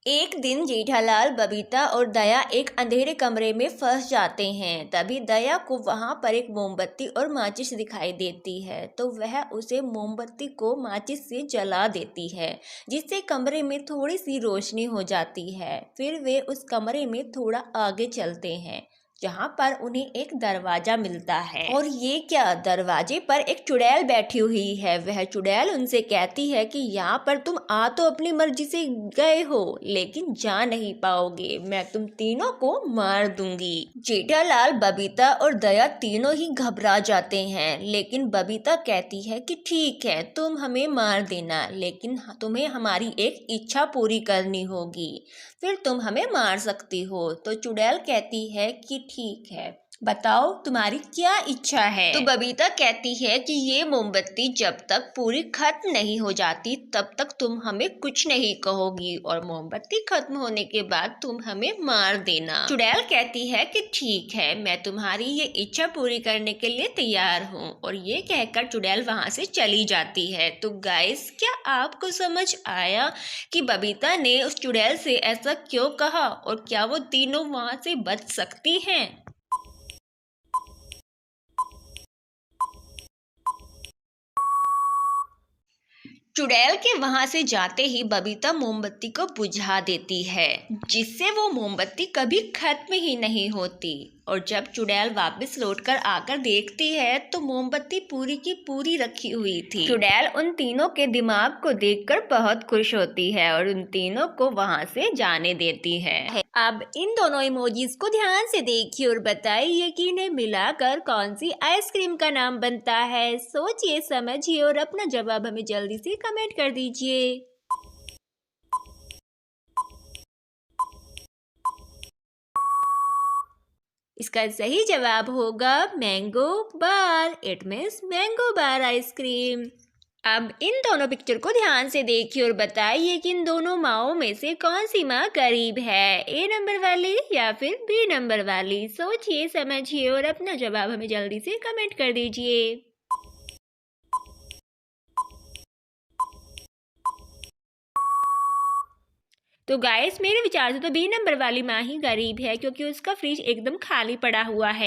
एक दिन जेठालाल, बबीता और दया एक अंधेरे कमरे में फंस जाते हैं। तभी दया को वहां पर एक मोमबत्ती और माचिस दिखाई देती है, तो वह उसे मोमबत्ती को माचिस से जला देती है, जिससे कमरे में थोड़ी सी रोशनी हो जाती है। फिर वे उस कमरे में थोड़ा आगे चलते हैं, जहाँ पर उन्हें एक दरवाजा मिलता है। और ये क्या, दरवाजे पर एक चुड़ैल बैठी हुई है। वह चुड़ैल उनसे कहती है कि यहाँ पर तुम आ तो अपनी मर्जी से गए हो, लेकिन जा नहीं पाओगे, मैं तुम तीनों को मार दूंगी। जेठालाल, बबीता और दया तीनों ही घबरा जाते हैं, लेकिन बबीता कहती है कि ठीक है, तुम हमें मार देना, लेकिन तुम्हें हमारी एक इच्छा पूरी करनी होगी, फिर तुम हमें मार सकती हो। तो चुड़ैल कहती है कि ठीक है, बताओ तुम्हारी क्या इच्छा है। तो बबीता कहती है कि ये मोमबत्ती जब तक पूरी खत्म नहीं हो जाती तब तक तुम हमें कुछ नहीं कहोगी, और मोमबत्ती खत्म होने के बाद तुम हमें मार देना। चुड़ैल कहती है कि ठीक है, मैं तुम्हारी ये इच्छा पूरी करने के लिए तैयार हूँ, और ये कहकर चुड़ैल वहाँ से चली जाती है। तो गाइस, क्या आपको समझ आया कि बबीता ने उस चुड़ैल से ऐसा क्यों कहा, और क्या वो तीनों वहाँ से बच सकती हैं? चुड़ैल के वहां से जाते ही बबीता मोमबत्ती को बुझा देती है, जिससे वो मोमबत्ती कभी खत्म ही नहीं होती। और जब चुड़ैल वापस लौटकर आकर देखती है तो मोमबत्ती पूरी की पूरी रखी हुई थी। चुड़ैल उन तीनों के दिमाग को देखकर बहुत खुश होती है और उन तीनों को वहां से जाने देती है। अब इन दोनों इमोजीज को ध्यान से देखिए और बताइए कि इन्हें मिलाकर कौन सी आइसक्रीम का नाम बनता है। सोचिए, समझिए और अपना जवाब हमें जल्दी से कमेंट कर दीजिए। इसका सही जवाब होगा mango bar. It means mango bar ice cream. अब इन दोनों पिक्चर को ध्यान से देखिए और बताइए कि इन दोनों माओं में से कौन सी माँ करीब है, ए नंबर वाली या फिर बी नंबर वाली। सोचिए, समझिए और अपना जवाब हमें जल्दी से कमेंट कर दीजिए। तो गाइस, मेरे विचार से तो बी नंबर वाली माँ ही गरीब है, क्योंकि उसका फ्रिज एकदम खाली पड़ा हुआ है।